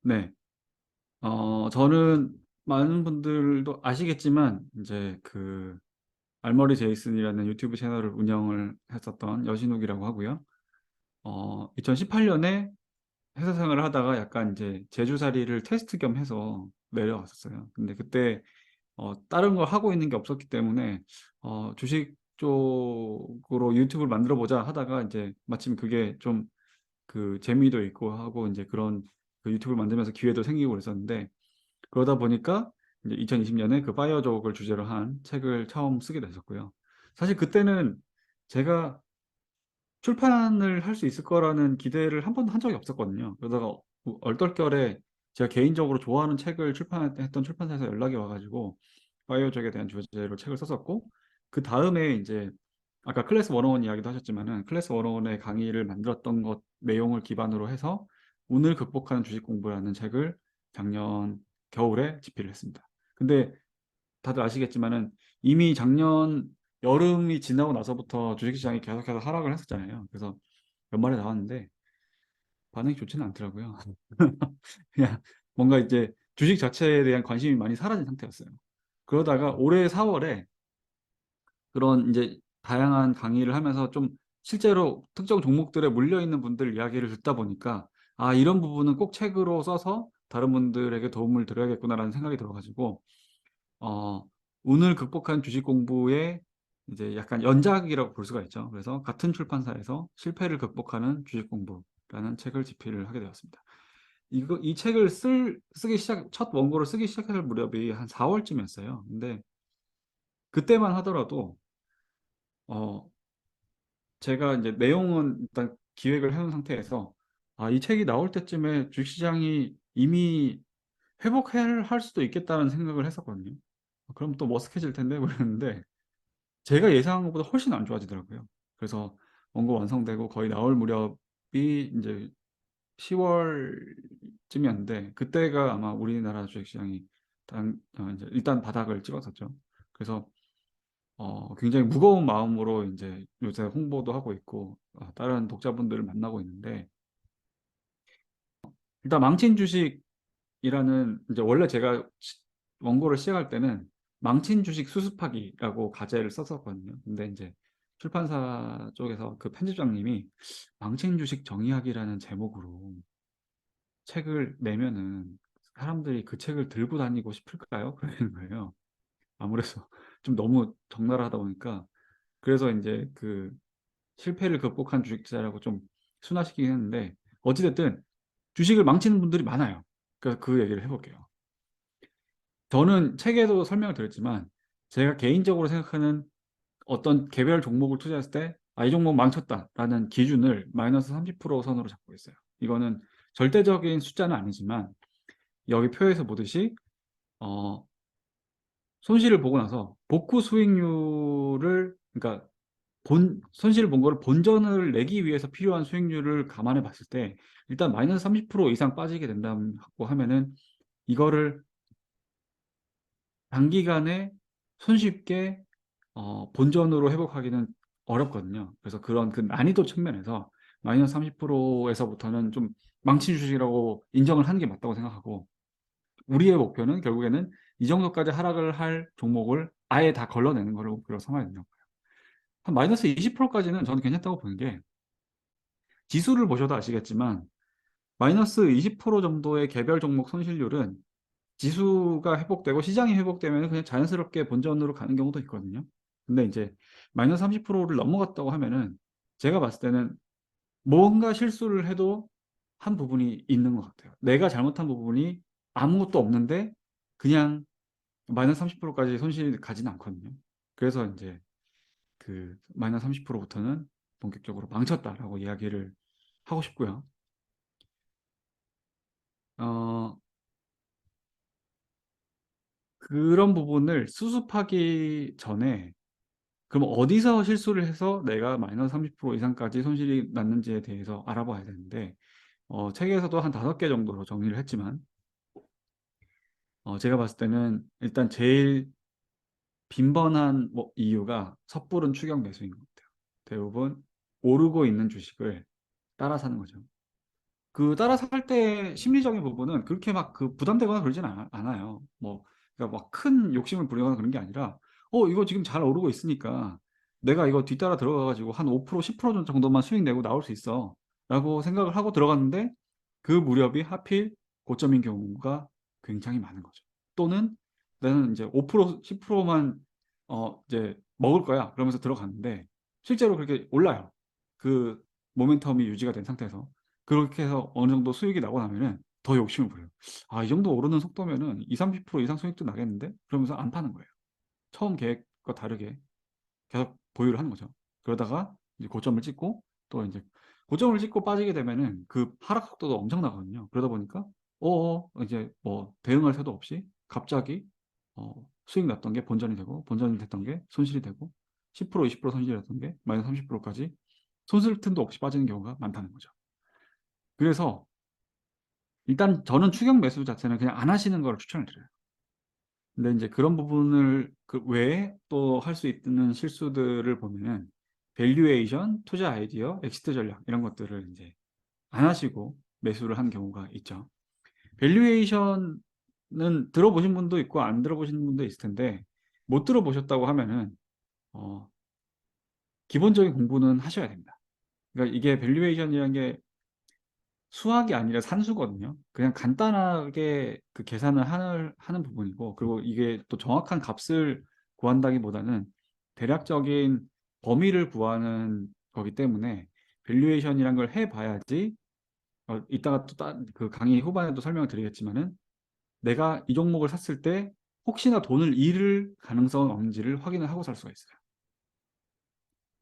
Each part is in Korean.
네. 저는 많은 분들도 아시겠지만 이제 그 알머리 제이슨이라는 유튜브 채널을 운영을 했었던 여신욱이라고 하고요. 2018년에 회사 생활을 하다가 약간 이제 제주살이를 테스트 겸 해서 내려왔었어요. 근데 그때 다른 걸 하고 있는 게 없었기 때문에 주식 쪽으로 유튜브를 만들어 보자 하다가 이제 마침 그게 좀 그 재미도 있고 하고 이제 그런 그 유튜브를 만들면서 기회도 생기고 그랬었는데, 그러다 보니까 이제 2020년에 그 파이어족을 주제로 한 책을 처음 쓰게 됐었고요. 사실 그때는 제가 출판을 할 수 있을 거라는 기대를 한 번도 한 적이 없었거든요. 그러다가 얼떨결에 제가 개인적으로 좋아하는 책을 출판했던 출판사에서 연락이 와가지고 바이오적에 대한 주제로 책을 썼었고, 그 다음에 이제 아까 클래스 101 이야기도 하셨지만은 클래스 101의 강의를 만들었던 것 내용을 기반으로 해서 운을 극복하는 주식 공부라는 책을 작년 겨울에 집필을 했습니다. 근데 다들 아시겠지만은 이미 작년 여름이 지나고 나서부터 주식시장이 계속해서 하락을 했었잖아요. 그래서 연말에 나왔는데 반응이 좋지는 않더라고요. 그냥 뭔가 이제 주식 자체에 대한 관심이 많이 사라진 상태였어요. 그러다가 올해 4월에 그런 이제 다양한 강의를 하면서 좀 실제로 특정 종목들에 물려 있는 분들 이야기를 듣다 보니까, 아, 이런 부분은 꼭 책으로 써서 다른 분들에게 도움을 드려야겠구나라는 생각이 들어가지고 어, 운을 극복한 주식 공부의 이제 약간 연작이라고 볼 수가 있죠. 그래서 같은 출판사에서 실패를 극복하는 주식 공부라는 책을 집필을 하게 되었습니다. 이 책을 첫 원고를 쓰기 시작할 무렵이 한 4월쯤이었어요. 근데 그때만 하더라도, 어, 제가 이제 내용은 일단 기획을 해놓은 상태에서, 아, 이 책이 나올 때쯤에 주식시장이 이미 회복할 수도 있겠다는 생각을 했었거든요. 그럼 또 머쓱해질 텐데, 그랬는데, 제가 예상한 것보다 훨씬 안 좋아지더라고요. 그래서 원고 완성되고 거의 나올 무렵이 이제 10월쯤이었는데, 그때가 아마 우리나라 주식시장이 이제 일단 바닥을 찍었었죠. 그래서 굉장히 무거운 마음으로 이제 요새 홍보도 하고 있고 다른 독자분들을 만나고 있는데, 일단 망친 주식이라는, 이제 원래 제가 원고를 시작할 때는 망친 주식 수습하기라고 가제를 썼었거든요. 근데 이제 출판사 쪽에서 그 편집장님이 망친 주식 정의하기라는 제목으로 책을 내면은 사람들이 그 책을 들고 다니고 싶을까요? 그러는 거예요. 아무래도 좀 너무 적나라하다 보니까. 그래서 이제 그 실패를 극복한 주식자라고 좀 순화시키긴 했는데, 어찌됐든 주식을 망치는 분들이 많아요. 그래서 그 얘기를 해볼게요. 저는 책에도 설명을 드렸지만 제가 개인적으로 생각하는 어떤 개별 종목을 투자했을 때, 아, 이 종목 망쳤다라는 기준을 마이너스 30% 선으로 잡고 있어요. 이거는 절대적인 숫자는 아니지만 여기 표에서 보듯이 어, 손실을 보고 나서 복구 수익률을, 그러니까 손실을 본 거를 본전을 내기 위해서 필요한 수익률을 감안해 봤을 때 일단 마이너스 30% 이상 빠지게 된다고 하면은 이거를 단기간에 손쉽게 본전으로 회복하기는 어렵거든요. 그래서 그런 그 난이도 측면에서 마이너스 30%에서부터는 좀 망친 주식이라고 인정을 하는 게 맞다고 생각하고, 우리의 목표는 결국에는 이 정도까지 하락을 할 종목을 아예 다 걸러내는 것을 목표로 삼아야 된다고 봐요. 한 마이너스 20%까지는 저는 괜찮다고 보는 게, 지수를 보셔도 아시겠지만 마이너스 20% 정도의 개별 종목 손실률은 지수가 회복되고 시장이 회복되면 그냥 자연스럽게 본전으로 가는 경우도 있거든요. 근데 이제 마이너스 30%를 넘어갔다고 하면은 제가 봤을 때는 뭔가 실수를 해도 한 부분이 있는 것 같아요. 내가 잘못한 부분이 아무것도 없는데 그냥 마이너스 30%까지 손실이 가지는 않거든요. 그래서 이제 그 마이너스 30%부터는 본격적으로 망쳤다라고 이야기를 하고 싶고요. 어, 그런 부분을 수습하기 전에 그럼 어디서 실수를 해서 내가 마이너스 30% 이상까지 손실이 났는지에 대해서 알아봐야 되는데, 책에서도 한 5개 정도로 정리를 했지만, 제가 봤을 때는 일단 제일 빈번한 이유가 섣부른 추격 매수인 것 같아요. 대부분 오르고 있는 주식을 따라 사는 거죠. 그 따라 살 때 심리적인 부분은 그렇게 막 그 부담되거나 그러진 않아요. 뭐, 그러니까 막 큰 욕심을 부리거나 그런 게 아니라, 이거 지금 잘 오르고 있으니까 내가 이거 뒤따라 들어가가지고 한 5%, 10% 정도만 수익 내고 나올 수 있어. 라고 생각을 하고 들어갔는데 그 무렵이 하필 고점인 경우가 굉장히 많은 거죠. 또는 나는 이제 5%, 10%만 이제 먹을 거야. 그러면서 들어갔는데 실제로 그렇게 올라요. 그 모멘텀이 유지가 된 상태에서. 그렇게 해서 어느 정도 수익이 나고 나면은 더 욕심을 부려요. 아, 이 정도 오르는 속도면은 2, 30% 이상 수익도 나겠는데? 그러면서 안 파는 거예요. 처음 계획과 다르게 계속 보유를 하는 거죠. 그러다가 이제 고점을 찍고 또 이제 고점을 찍고 빠지게 되면은 그 하락 속도도 엄청나거든요. 그러다 보니까 이제 뭐 대응할 새도 없이 갑자기 수익 났던 게 본전이 되고 본전이 됐던 게 손실이 되고 10% 20% 손실이 났던 게 마이너스 30%까지 손쓸 틈도 없이 빠지는 경우가 많다는 거죠. 그래서 일단 저는 추격 매수 자체는 그냥 안 하시는 걸 추천을 드려요. 근데 이제 그런 부분을 그 외에 또 할 수 있는 실수들을 보면은 밸류에이션, 투자 아이디어, 엑시트 전략 이런 것들을 이제 안 하시고 매수를 한 경우가 있죠. 밸류에이션은 들어보신 분도 있고 안 들어보신 분도 있을 텐데 못 들어보셨다고 하면은 어, 기본적인 공부는 하셔야 됩니다. 그러니까 이게 밸류에이션이라는 게 수학이 아니라 산수거든요. 그냥 간단하게 그 계산을 하는 부분이고, 그리고 이게 또 정확한 값을 구한다기보다는 대략적인 범위를 구하는 거기 때문에 밸류에이션이란 걸 해봐야지, 이따가 또 그 강의 후반에도 설명을 드리겠지만은 내가 이 종목을 샀을 때 혹시나 돈을 잃을 가능성은 없는지를 확인을 하고 살 수가 있어요.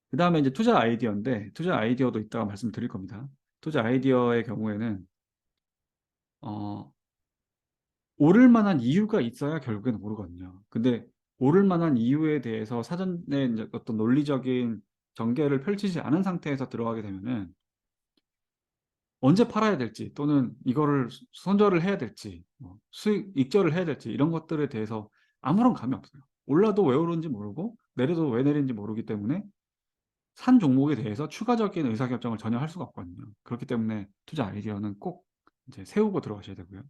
그 다음에 이제 투자 아이디어인데, 투자 아이디어도 이따가 말씀드릴 겁니다. 투자 아이디어의 경우에는, 어, 오를 만한 이유가 있어야 결국에는 오르거든요. 근데 오를 만한 이유에 대해서 사전에 이제 어떤 논리적인 전개를 펼치지 않은 상태에서 들어가게 되면은 언제 팔아야 될지 또는 이거를 손절을 해야 될지 뭐 수익 익절을 해야 될지 이런 것들에 대해서 아무런 감이 없어요. 올라도 왜 오르는지 모르고 내려도 왜 내리는지 모르기 때문에 산 종목에 대해서 추가적인 의사결정을 전혀 할 수가 없거든요. 그렇기 때문에 투자 아이디어는 꼭 이제 세우고 들어가셔야 되고요.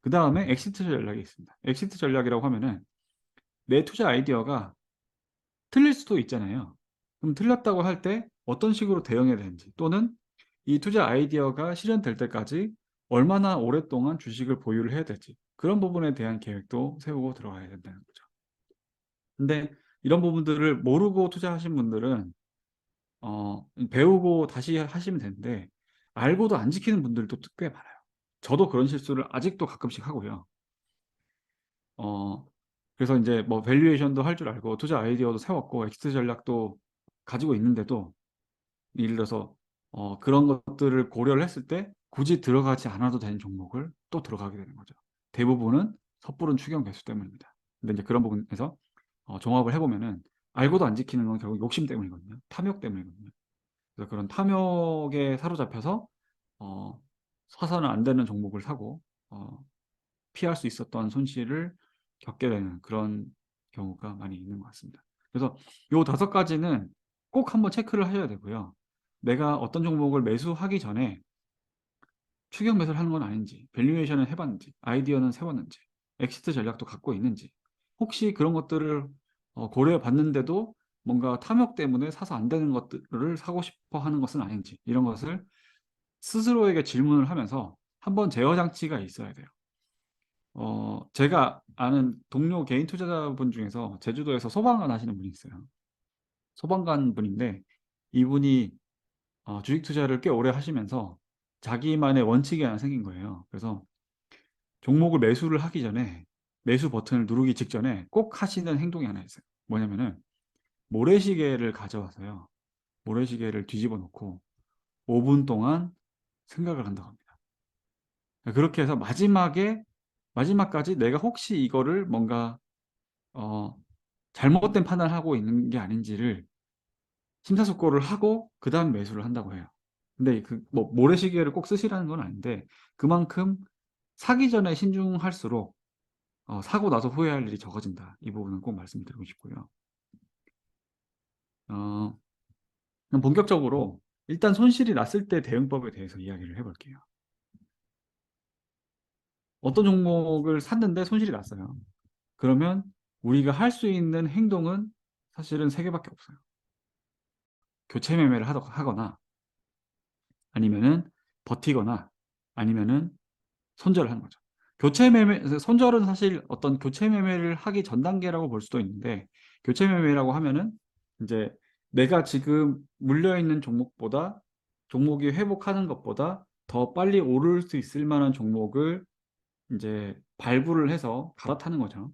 그 다음에 엑시트 전략이 있습니다. 엑시트 전략이라고 하면은 내 투자 아이디어가 틀릴 수도 있잖아요. 그럼 틀렸다고 할 때 어떤 식으로 대응해야 되는지 또는 이 투자 아이디어가 실현될 때까지 얼마나 오랫동안 주식을 보유를 해야 될지 그런 부분에 대한 계획도 세우고 들어가야 된다는 거죠. 근데 이런 부분들을 모르고 투자하신 분들은 배우고 다시 하시면 되는데 알고도 안 지키는 분들도 꽤 많아요. 저도 그런 실수를 아직도 가끔씩 하고요. 어, 그래서 이제 뭐 밸류에이션도 할 줄 알고 투자 아이디어도 세웠고 엑시트 전략도 가지고 있는데도 예를 들어서 그런 것들을 고려를 했을 때 굳이 들어가지 않아도 되는 종목을 또 들어가게 되는 거죠. 대부분은 섣부른 추경 배수 때문입니다. 근데 이제 그런 부분에서 종합을 해보면은 알고도 안 지키는 건 결국 욕심 때문이거든요. 탐욕 때문이거든요. 그래서 그런 탐욕에 사로잡혀서 어, 사서는 안 되는 종목을 사고 피할 수 있었던 손실을 겪게 되는 그런 경우가 많이 있는 것 같습니다. 그래서 요 5가지는 꼭 한번 체크를 하셔야 되고요. 내가 어떤 종목을 매수하기 전에 추격 매수를 하는 건 아닌지, 밸류에이션을 해봤는지, 아이디어는 세웠는지, 엑시트 전략도 갖고 있는지, 혹시 그런 것들을 고려해 봤는데도 뭔가 탐욕 때문에 사서 안 되는 것들을 사고 싶어 하는 것은 아닌지, 이런 것을 스스로에게 질문을 하면서 한번 제어 장치가 있어야 돼요. 제가 아는 동료 개인 투자자분 중에서 제주도에서 소방관 하시는 분이 있어요. 소방관 분인데 이분이 주식 투자를 꽤 오래 하시면서 자기만의 원칙이 하나 생긴 거예요. 그래서 종목을 매수를 하기 전에 매수 버튼을 누르기 직전에 꼭 하시는 행동이 하나 있어요. 뭐냐면은 모래시계를 가져와서요. 모래시계를 뒤집어 놓고 5분 동안 생각을 한다고 합니다. 그렇게 해서 마지막까지 내가 혹시 이거를 뭔가 어, 잘못된 판단을 하고 있는 게 아닌지를 심사숙고를 하고 그 다음 매수를 한다고 해요. 근데 그 뭐 모래시계를 꼭 쓰시라는 건 아닌데 그만큼 사기 전에 신중할수록 사고 나서 후회할 일이 적어진다. 이 부분은 꼭 말씀드리고 싶고요. 그럼 본격적으로 일단 손실이 났을 때 대응법에 대해서 이야기를 해볼게요. 어떤 종목을 샀는데 손실이 났어요. 그러면 우리가 할 수 있는 행동은 사실은 세 개밖에 없어요. 교체 매매를 하거나 아니면은 버티거나 아니면은 손절을 하는 거죠. 교체 매매, 손절은 사실 어떤 교체 매매를 하기 전 단계라고 볼 수도 있는데, 교체 매매라고 하면은 이제 내가 지금 물려있는 종목보다, 종목이 회복하는 것보다 더 빨리 오를 수 있을 만한 종목을 이제 발굴을 해서 갈아타는 거죠.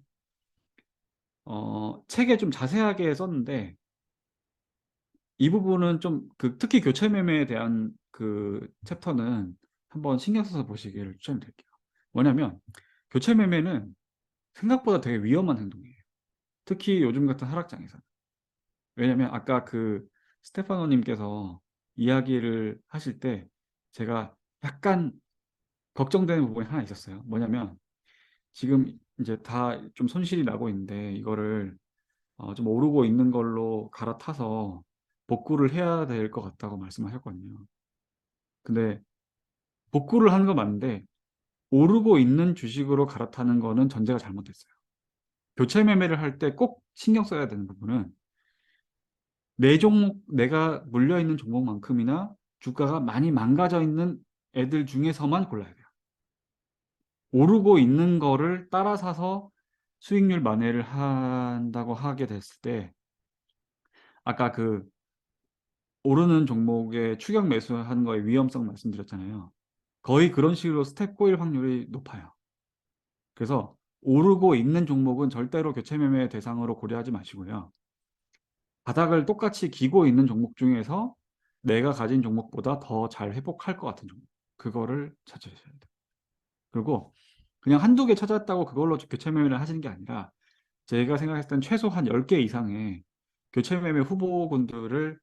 책에 좀 자세하게 썼는데, 이 부분은 좀 특히 교체 매매에 대한 그 챕터는 한번 신경 써서 보시기를 추천드릴게요. 뭐냐면 교체 매매는 생각보다 되게 위험한 행동이에요. 특히 요즘 같은 하락장에서. 왜냐면 아까 스테파노님께서 이야기를 하실 때 제가 약간 걱정되는 부분이 하나 있었어요. 뭐냐면 지금 이제 다 좀 손실이 나고 있는데 이거를 좀 오르고 있는 걸로 갈아타서 복구를 해야 될 것 같다고 말씀하셨거든요. 근데 복구를 하는 건 맞는데 오르고 있는 주식으로 갈아타는 거는 전제가 잘못됐어요. 교체 매매를 할 때 꼭 신경 써야 되는 부분은 내 종목, 내가 물려있는 종목만큼이나 주가가 많이 망가져 있는 애들 중에서만 골라야 돼요. 오르고 있는 거를 따라 사서 수익률 만회를 한다고 하게 됐을 때 아까 오르는 종목에 추격 매수하는 거의 위험성 말씀드렸잖아요. 거의 그런 식으로 스텝 꼬일 확률이 높아요. 그래서 오르고 있는 종목은 절대로 교체 매매 대상으로 고려하지 마시고요. 바닥을 똑같이 기고 있는 종목 중에서 내가 가진 종목보다 더 잘 회복할 것 같은 종목. 그거를 찾으셔야 돼요. 그리고 그냥 한두 개 찾았다고 그걸로 교체 매매를 하시는 게 아니라 제가 생각했을 땐 최소 한 10개 이상의 교체 매매 후보군들을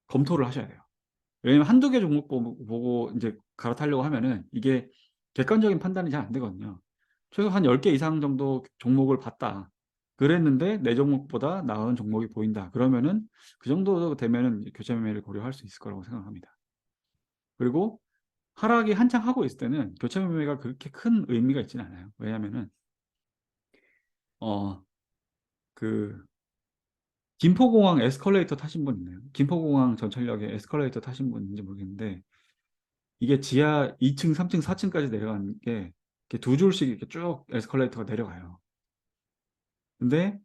검토를 하셔야 돼요. 왜냐면 한두 개 종목 보고 이제 갈아타려고 하면은 이게 객관적인 판단이 잘 안 되거든요. 최소 한 10개 이상 정도 종목을 봤다. 그랬는데 내 종목보다 나은 종목이 보인다. 그러면은 그 정도 되면은 교체 매매를 고려할 수 있을 거라고 생각합니다. 그리고 하락이 한창 하고 있을 때는 교체 매매가 그렇게 큰 의미가 있지는 않아요. 왜냐면은 어 그 김포공항 에스컬레이터 타신 분 있나요? 김포공항 전철역에 에스컬레이터 타신 분 있는지 모르겠는데 이게 지하 2층, 3층, 4층까지 내려가는 게 이렇게 두 줄씩 이렇게 쭉 에스컬레이터가 내려가요. 근데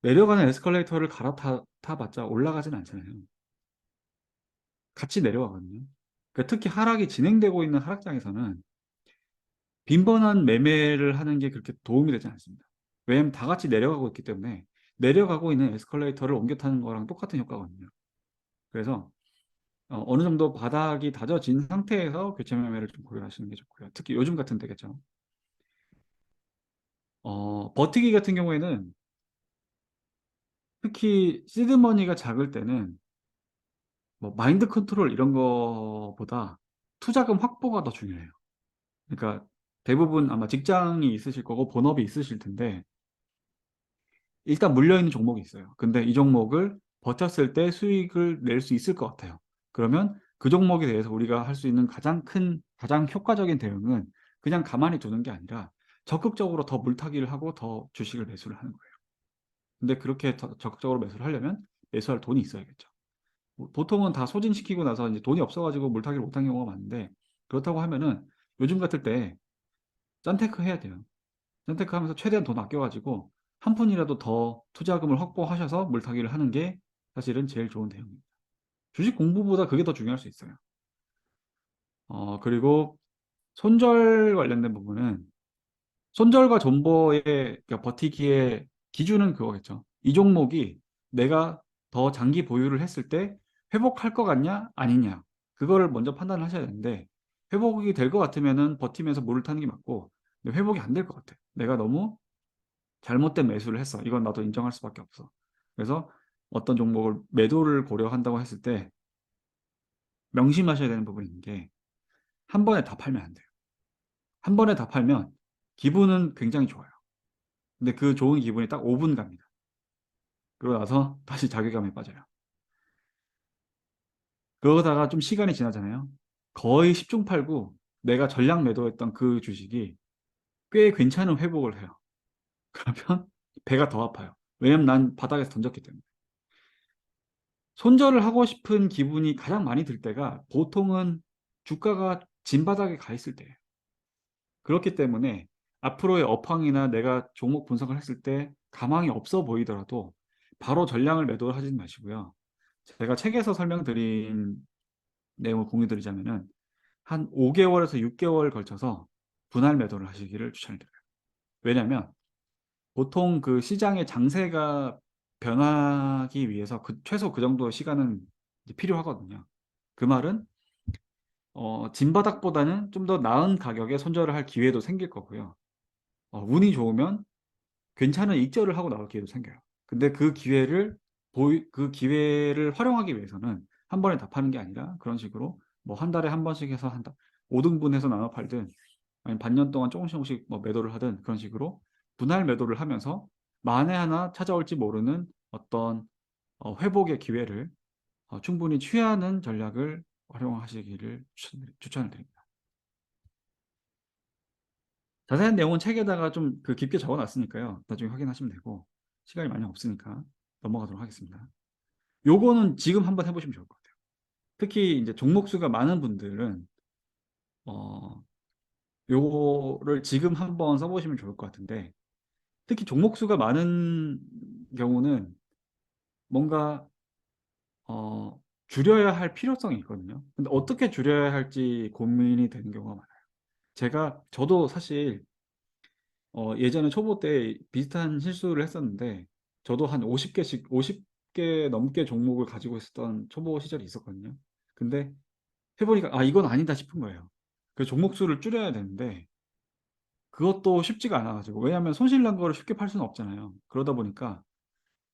내려가는 에스컬레이터를 타봤자 올라가진 않잖아요. 같이 내려가거든요. 그러니까 특히 하락이 진행되고 있는 하락장에서는 빈번한 매매를 하는 게 그렇게 도움이 되지 않습니다. 왜냐하면 다 같이 내려가고 있기 때문에 내려가고 있는 에스컬레이터를 옮겨 타는 거랑 똑같은 효과거든요. 그래서 어느 정도 바닥이 다져진 상태에서 교체 매매를 좀 고려하시는 게 좋고요. 특히 요즘 같은 때겠죠. 버티기 같은 경우에는 특히 시드머니가 작을 때는 뭐 마인드 컨트롤 이런 거보다 투자금 확보가 더 중요해요. 그러니까 대부분 아마 직장이 있으실 거고 본업이 있으실 텐데 일단 물려있는 종목이 있어요. 근데 이 종목을 버텼을 때 수익을 낼 수 있을 것 같아요. 그러면 그 종목에 대해서 우리가 할 수 있는 가장 효과적인 대응은 그냥 가만히 두는 게 아니라 적극적으로 더 물타기를 하고 더 주식을 매수를 하는 거예요. 근데 그렇게 적극적으로 매수를 하려면 매수할 돈이 있어야겠죠. 뭐 보통은 다 소진시키고 나서 이제 돈이 없어가지고 물타기를 못한 경우가 많은데 그렇다고 하면은 요즘 같을 때 짠테크 해야 돼요. 짠테크 하면서 최대한 돈 아껴가지고 한 푼이라도 더 투자금을 확보하셔서 물타기를 하는 게 사실은 제일 좋은 대응입니다. 주식 공부보다 그게 더 중요할 수 있어요. 그리고 손절 관련된 부분은 손절과 존버의 그러니까 버티기의 기준은 그거겠죠. 이 종목이 내가 더 장기 보유를 했을 때 회복할 것 같냐 아니냐 그거를 먼저 판단을 하셔야 되는데 회복이 될 것 같으면은 버티면서 물을 타는 게 맞고 근데 회복이 안 될 것 같아. 내가 너무 잘못된 매수를 했어. 이건 나도 인정할 수밖에 없어. 그래서 어떤 종목을 매도를 고려한다고 했을 때 명심하셔야 되는 부분이 있는 게 한 번에 다 팔면 안 돼요. 한 번에 다 팔면 기분은 굉장히 좋아요. 근데 그 좋은 기분이 딱 5분 갑니다. 그러고 나서 다시 자괴감에 빠져요. 그러다가 좀 시간이 지나잖아요. 거의 10중 8구 내가 전량 매도했던 그 주식이 꽤 괜찮은 회복을 해요. 그러면 배가 더 아파요. 왜냐면 난 바닥에서 던졌기 때문에. 손절을 하고 싶은 기분이 가장 많이 들 때가 보통은 주가가 진바닥에 가 있을 때예요. 그렇기 때문에 앞으로의 업황이나 내가 종목 분석을 했을 때 가망이 없어 보이더라도 바로 전량을 매도를 하지 마시고요. 제가 책에서 설명드린 내용을 공유드리자면은 한 5개월에서 6개월 걸쳐서 분할 매도를 하시기를 추천드려요. 왜냐하면 보통 그 시장의 장세가 변하기 위해서 최소 그 정도 시간은 필요하거든요. 그 말은 진바닥보다는 좀 더 나은 가격에 손절을 할 기회도 생길 거고요. 운이 좋으면 괜찮은 익절을 하고 나올 기회도 생겨요. 근데 그 기회를 활용하기 위해서는 한 번에 다 파는 게 아니라 그런 식으로 뭐 한 달에 한 번씩 해서 5등분해서 나눠 팔든 아니면 반년 동안 조금씩 조금씩 뭐 매도를 하든 그런 식으로 분할 매도를 하면서 만에 하나 찾아올지 모르는 어떤 회복의 기회를 충분히 취하는 전략을 활용하시기를 추천을 드립니다. 자세한 내용은 책에다가 좀 그 깊게 적어 놨으니까요. 나중에 확인하시면 되고 시간이 많이 없으니까 넘어가도록 하겠습니다. 요거는 지금 한번 해보시면 좋을 것 같아요. 특히 이제 종목 수가 많은 분들은 어 요거를 지금 한번 써보시면 좋을 것 같은데 특히 종목 수가 많은 경우는 뭔가 줄여야 할 필요성이 있거든요. 근데 어떻게 줄여야 할지 고민이 되는 경우가 많아요. 저도 사실 예전에 초보 때 비슷한 실수를 했었는데 저도 한 50개 넘게 종목을 가지고 있었던 초보 시절이 있었거든요. 근데 해보니까 이건 아니다 싶은 거예요. 그 종목 수를 줄여야 되는데 그것도 쉽지가 않아 가지고 왜냐하면 손실난 거를 쉽게 팔 수는 없잖아요. 그러다 보니까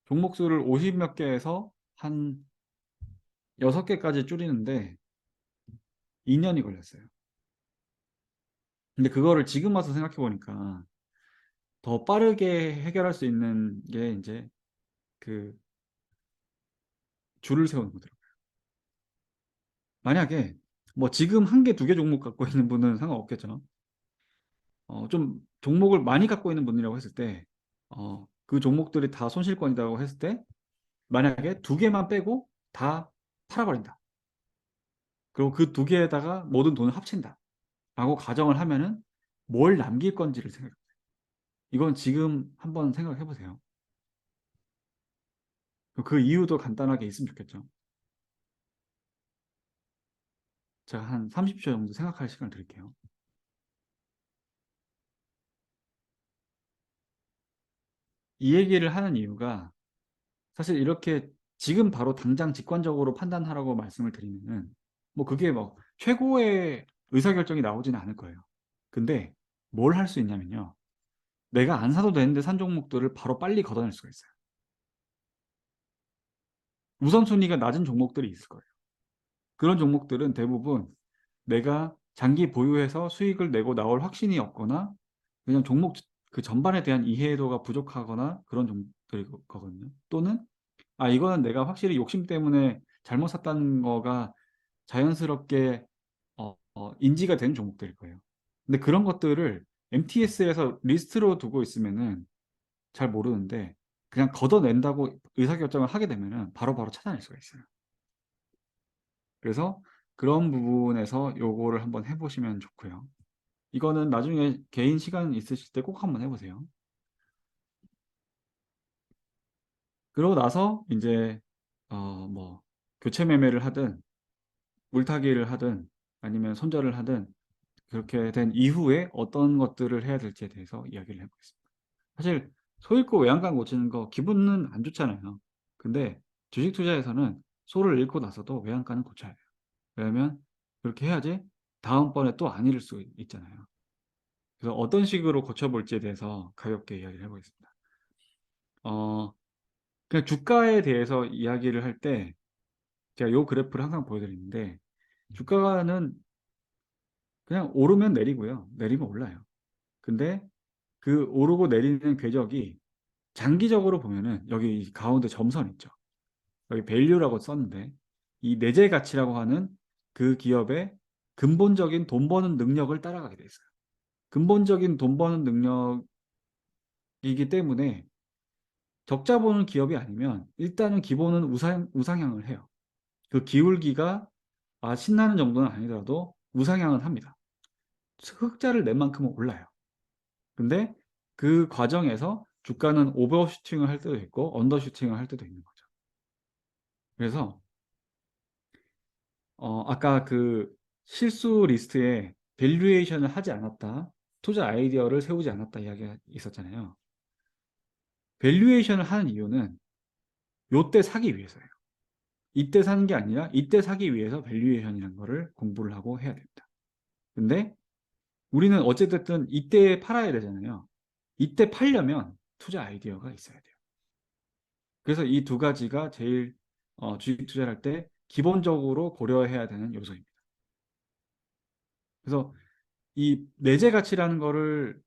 종목 수를 50 몇 개에서 한 6개까지 줄이는데 2년이 걸렸어요. 근데 그거를 지금 와서 생각해 보니까 더 빠르게 해결할 수 있는 게 이제 그 줄을 세우는 거더라고요. 만약에 뭐 지금 한 개, 두 개 종목 갖고 있는 분은 상관없겠죠. 좀 종목을 많이 갖고 있는 분이라고 했을 때, 그 종목들이 다 손실권이라고 했을 때, 만약에 두 개만 빼고 다 팔아버린다. 그리고 그 두 개에다가 모든 돈을 합친다. 라고 가정을 하면은 뭘 남길 건지를 생각해요. 이건 지금 한번 생각해 보세요. 그 이유도 간단하게 있으면 좋겠죠. 제가 한 30초 정도 생각할 시간을 드릴게요. 이 얘기를 하는 이유가 사실 이렇게 지금 바로 당장 직관적으로 판단하라고 말씀을 드리면은 뭐 그게 뭐 최고의 의사결정이 나오지는 않을 거예요. 근데 뭘 할 수 있냐면요. 내가 안 사도 되는데 산 종목들을 바로 빨리 걷어낼 수가 있어요. 우선순위가 낮은 종목들이 있을 거예요. 그런 종목들은 대부분 내가 장기 보유해서 수익을 내고 나올 확신이 없거나 그냥 종목 그 전반에 대한 이해도가 부족하거나 그런 종목들이거든요. 또는 이거는 내가 확실히 욕심 때문에 잘못 샀다는 거가 자연스럽게 인지가 된 종목들일 거예요. 근데 그런 것들을 MTS에서 리스트로 두고 있으면은 잘 모르는데 그냥 걷어낸다고 의사결정을 하게 되면은 바로바로 찾아낼 수가 있어요. 그래서 그런 부분에서 요거를 한번 해보시면 좋고요. 이거는 나중에 개인 시간 있으실 때 꼭 한번 해보세요. 그러고 나서 이제 뭐 교체 매매를 하든 물타기를 하든 아니면 손절을 하든 그렇게 된 이후에 어떤 것들을 해야 될지에 대해서 이야기를 해보겠습니다. 사실 소 잃고 외양간 고치는 거 기분은 안 좋잖아요. 근데 주식 투자에서는 소를 잃고 나서도 외양간은 고쳐야 돼요. 왜냐면 그렇게 해야지 다음번에 또 안 잃을 수 있잖아요. 그래서 어떤 식으로 고쳐볼지에 대해서 가볍게 이야기를 해보겠습니다. 어, 그냥 주가에 대해서 이야기를 할 때 제가 요 그래프를 항상 보여드리는데 주가는 그냥 오르면 내리고요. 내리면 올라요. 근데 그 오르고 내리는 궤적이 장기적으로 보면은 여기 이 가운데 점선 있죠. 여기 밸류라고 썼는데 이 내재 가치라고 하는 그 기업의 근본적인 돈 버는 능력을 따라가게 돼 있어요. 근본적인 돈 버는 능력이기 때문에 적자 보는 기업이 아니면 일단은 기본은 우상향을 해요. 그 기울기가 신나는 정도는 아니더라도 우상향은 합니다. 흑자를 낸 만큼은 올라요. 근데 그 과정에서 주가는 오버슈팅을 할 때도 있고 언더슈팅을 할 때도 있는 거죠. 그래서 아까 그 실수 리스트에 밸류에이션을 하지 않았다, 투자 아이디어를 세우지 않았다 이야기가 있었잖아요. 밸류에이션을 하는 이유는 요때 사기 위해서예요. 이때 사는 게 아니라 이때 사기 위해서 밸류에이션이라는 거를 공부를 하고 해야 됩니다. 근데 우리는 어쨌든 이때 팔아야 되잖아요. 이때 팔려면 투자 아이디어가 있어야 돼요. 그래서 이 두 가지가 제일 주식 투자를 할 때 기본적으로 고려해야 되는 요소입니다. 그래서 이 내재 가치라는 거를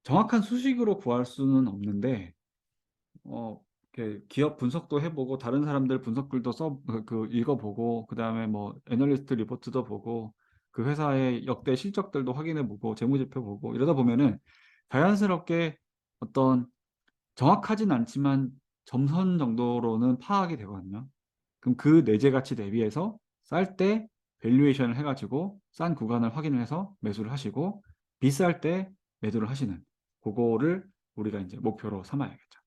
정확한 수식으로 구할 수는 없는데 이렇게 기업 분석도 해보고 다른 사람들 분석글도 읽어보고 그다음에 뭐 애널리스트 리포트도 보고 그 회사의 역대 실적들도 확인해보고 재무제표 보고 이러다 보면은 자연스럽게 어떤 정확하진 않지만 점선 정도로는 파악이 되거든요. 그럼 그 내재 가치 대비해서 쌀 때 밸류에이션을 해가지고 싼 구간을 확인을 해서 매수를 하시고 비쌀 때 매도를 하시는 그거를 우리가 이제 목표로 삼아야겠죠.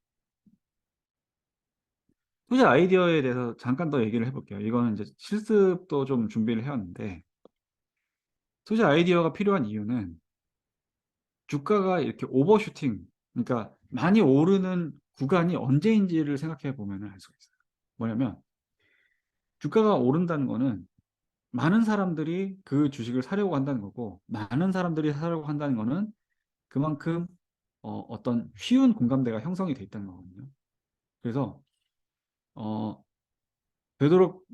투자 아이디어에 대해서 잠깐 더 얘기를 해볼게요. 이거는 이제 실습도 좀 준비를 해왔는데 투자 아이디어가 필요한 이유는 주가가 이렇게 오버슈팅, 그러니까 많이 오르는 구간이 언제인지를 생각해 보면 알 수가 있어요. 뭐냐면 주가가 오른다는 거는 많은 사람들이 그 주식을 사려고 한다는 거고, 많은 사람들이 사려고 한다는 거는 그만큼 어떤 쉬운 공감대가 형성이 돼 있다는 거거든요. 그래서 어, 되도록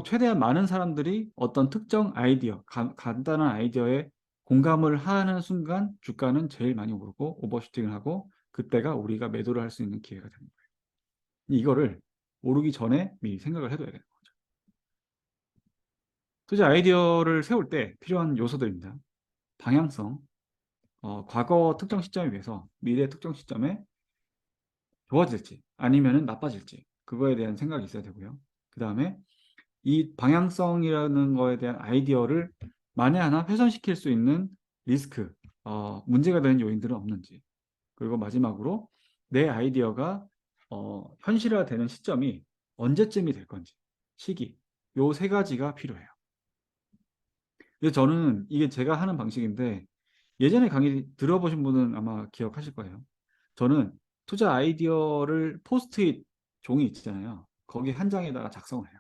최대한 많은 사람들이 어떤 특정 아이디어, 간단한 아이디어에 공감을 하는 순간 주가는 제일 많이 오르고 오버슈팅을 하고 그때가 우리가 매도를 할 수 있는 기회가 되는 거예요. 이거를 오르기 전에 미리 생각을 해둬야 되는 거죠. 투자 아이디어를 세울 때 필요한 요소들입니다. 방향성, 과거 특정 시점에 비해서 미래 특정 시점에 좋아질지 아니면 나빠질지 그거에 대한 생각이 있어야 되고요. 그 다음에 이 방향성이라는 거에 대한 아이디어를 만에 하나 훼손시킬 수 있는 리스크, 문제가 되는 요인들은 없는지. 그리고 마지막으로 내 아이디어가 현실화되는 시점이 언제쯤이 될 건지, 시기. 요 세 가지가 필요해요. 그래서 저는 이게 제가 하는 방식인데 예전에 강의 들어보신 분은 아마 기억하실 거예요. 저는 투자 아이디어를 포스트잇 종이 있잖아요. 거기 한 장에다가 작성을 해요.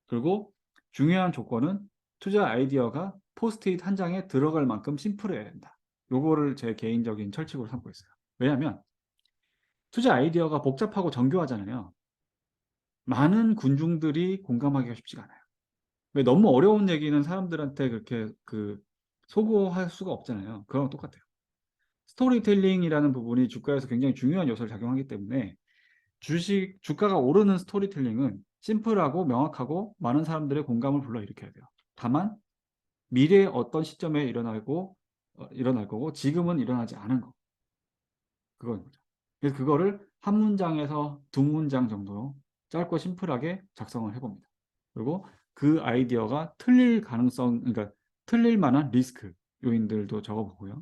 그리고 중요한 조건은 투자 아이디어가 포스트잇 한 장에 들어갈 만큼 심플해야 된다. 요거를 제 개인적인 철칙으로 삼고 있어요. 왜냐하면 투자 아이디어가 복잡하고 정교하잖아요. 많은 군중들이 공감하기가 쉽지가 않아요. 왜 너무 어려운 얘기는 사람들한테 그렇게 소구할 수가 없잖아요. 그거랑 똑같아요. 스토리텔링이라는 부분이 주가에서 굉장히 중요한 요소를 작용하기 때문에 주가가 오르는 스토리텔링은 심플하고 명확하고 많은 사람들의 공감을 불러일으켜야 돼요. 다만 미래에 어떤 시점에 일어날 거고 지금은 일어나지 않은 거, 그건 거죠. 그래서 그거를 한 문장에서 두 문장 정도로 짧고 심플하게 작성을 해봅니다. 그리고 그 아이디어가 틀릴 가능성, 그러니까 틀릴 만한 리스크 요인들도 적어보고요.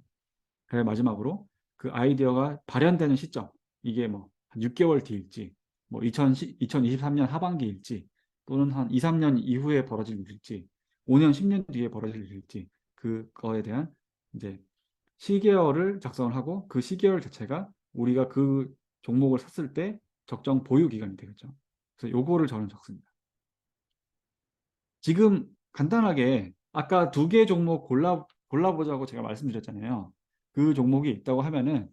그리고 마지막으로 그 아이디어가 발현되는 시점, 이게 뭐 한 6개월 뒤일지, 뭐 2023년 하반기일지, 또는 한 2, 3년 이후에 벌어질 일일지, 5년, 10년 뒤에 벌어질 일일지, 그거에 대한 이제 시계열을 작성을 하고 그 시계열 자체가 우리가 그 종목을 샀을 때 적정 보유 기간이 되겠죠. 그래서 요거를 저는 적습니다. 지금 간단하게 아까 두 개 종목 골라보자고 제가 말씀드렸잖아요. 그 종목이 있다고 하면은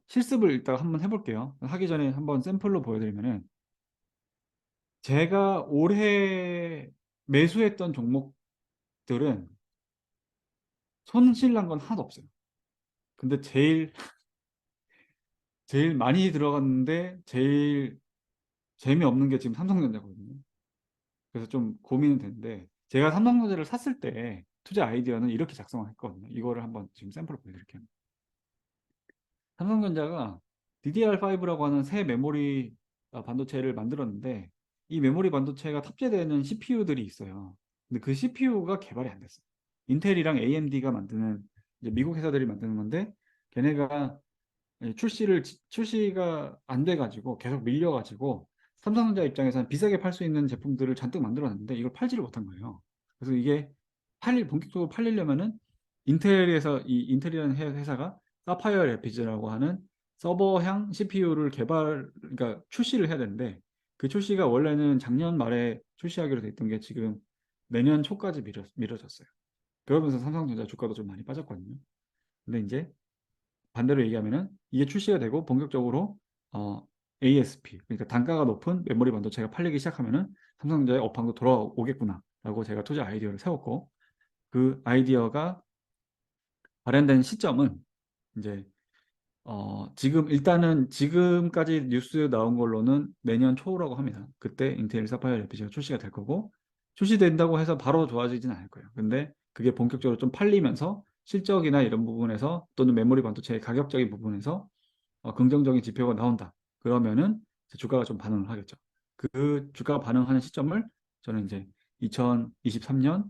실습을 이따가 한번 해볼게요. 하기 전에 한번 샘플로 보여드리면은 제가 올해 매수했던 종목들은 손실 난 건 하나도 없어요. 근데 제일 많이 들어갔는데 제일 재미없는 게 지금 삼성전자거든요. 그래서 좀 고민은 되는데 제가 삼성전자를 샀을 때 투자 아이디어는 이렇게 작성을 했거든요. 이거를 한번 지금 샘플을 보여드릴게요. 삼성전자가 DDR5라고 하는 새 메모리 반도체를 만들었는데 이 메모리 반도체가 탑재되는 CPU들이 있어요. 근데 그 CPU가 개발이 안 됐어요. 인텔이랑 AMD가 만드는 이제 미국 회사들이 만드는 건데 걔네가 출시가 안 돼가지고 계속 밀려가지고 삼성전자 입장에서는 비싸게 팔 수 있는 제품들을 잔뜩 만들어놨는데 이걸 팔지를 못한 거예요. 그래서 이게 본격적으로 팔리려면은 인텔이라는 회사가 사파이어 래피즈라고 하는 서버향 CPU를 그러니까 출시를 해야 되는데 그 출시가 원래는 작년 말에 출시하기로 됐던 게 지금 내년 초까지 미뤄졌어요. 그러면서 삼성전자 주가도 좀 많이 빠졌거든요. 근데 이제 반대로 얘기하면은 이게 출시가 되고 본격적으로 어, ASP 그러니까 단가가 높은 메모리 반도체가 팔리기 시작하면은 삼성전자의 업황도 돌아오겠구나라고 제가 투자 아이디어를 세웠고 그 아이디어가 발현된 시점은 이제 일단은 지금까지 뉴스 나온 걸로는 내년 초라고 합니다. 그때 인텔 사파이어 래피즈가 출시가 될 거고 출시된다고 해서 바로 좋아지진 않을 거예요. 근데 그게 본격적으로 좀 팔리면서 실적이나 이런 부분에서 또는 메모리 반도체의 가격적인 부분에서 긍정적인 지표가 나온다. 그러면은 주가가 좀 반응을 하겠죠. 그 주가가 반응하는 시점을 저는 이제 2023년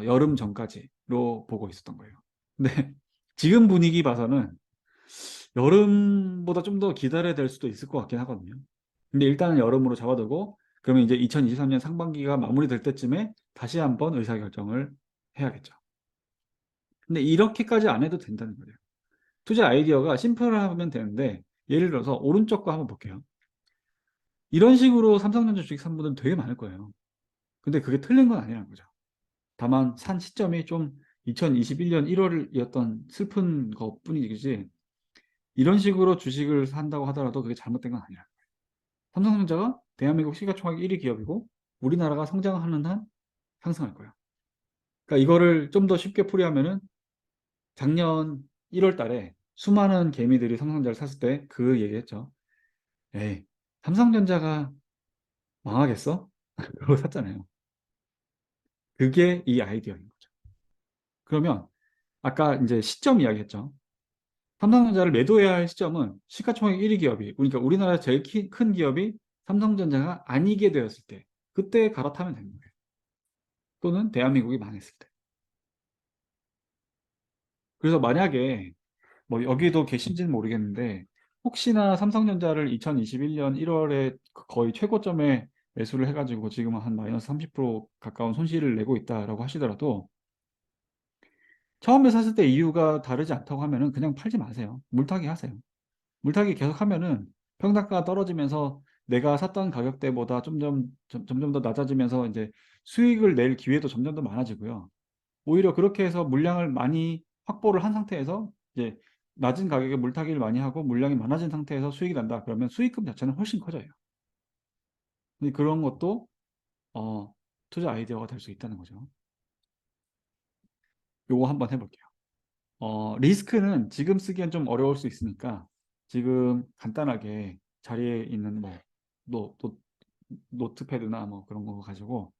여름 전까지로 보고 있었던 거예요. 근데 지금 분위기 봐서는 여름보다 좀 더 기다려야 될 수도 있을 것 같긴 하거든요. 근데 일단은 여름으로 잡아두고 그러면 이제 2023년 상반기가 마무리될 때쯤에 다시 한번 의사결정을 해야겠죠. 근데 이렇게까지 안 해도 된다는 거예요. 투자 아이디어가 심플하면 되는데 예를 들어서 오른쪽 거 한번 볼게요. 이런 식으로 삼성전자 주식 산 분들 되게 많을 거예요. 근데 그게 틀린 건 아니라는 거죠. 다만 산 시점이 좀 2021년 1월이었던 슬픈 것뿐이지 이런 식으로 주식을 산다고 하더라도 그게 잘못된 건 아니라. 삼성전자가 대한민국 시가총액 1위 기업이고 우리나라가 성장하는 한 상승할 거야. 그러니까 이거를 좀 더 쉽게 풀이하면은 작년 1월 달에 수많은 개미들이 삼성전자를 샀을 때 그 얘기했죠. 에이, 삼성전자가 망하겠어? 그러고 샀잖아요. 그게 이 아이디어인 거죠. 그러면 아까 이제 시점 이야기했죠. 삼성전자를 매도해야 할 시점은 시가총액 1위 기업이 그러니까 우리나라 제일 큰 기업이 삼성전자가 아니게 되었을 때 그때 갈아타면 되는 거예요. 또는 대한민국이 망했을 때. 그래서 만약에 뭐 여기도 계신지는 모르겠는데 혹시나 삼성전자를 2021년 1월에 거의 최고점에 매수를 해가지고 지금 한 마이너스 30% 가까운 손실을 내고 있다라고 하시더라도 처음에 샀을 때 이유가 다르지 않다고 하면은 그냥 팔지 마세요. 물타기 하세요. 물타기 계속 하면은 평단가가 떨어지면서 내가 샀던 가격대보다 점점 더 낮아지면서 이제 수익을 낼 기회도 점점 더 많아지고요. 오히려 그렇게 해서 물량을 많이 확보를 한 상태에서 이제 낮은 가격에 물타기를 많이 하고 물량이 많아진 상태에서 수익이 난다. 그러면 수익금 자체는 훨씬 커져요. 근데 그런 것도 어, 투자 아이디어가 될 수 있다는 거죠. 요거 한번 해볼게요. 리스크는 지금 쓰기엔 좀 어려울 수 있으니까 지금 간단하게 자리에 있는 뭐 노, 노, 노트패드나 뭐 그런 거 가지고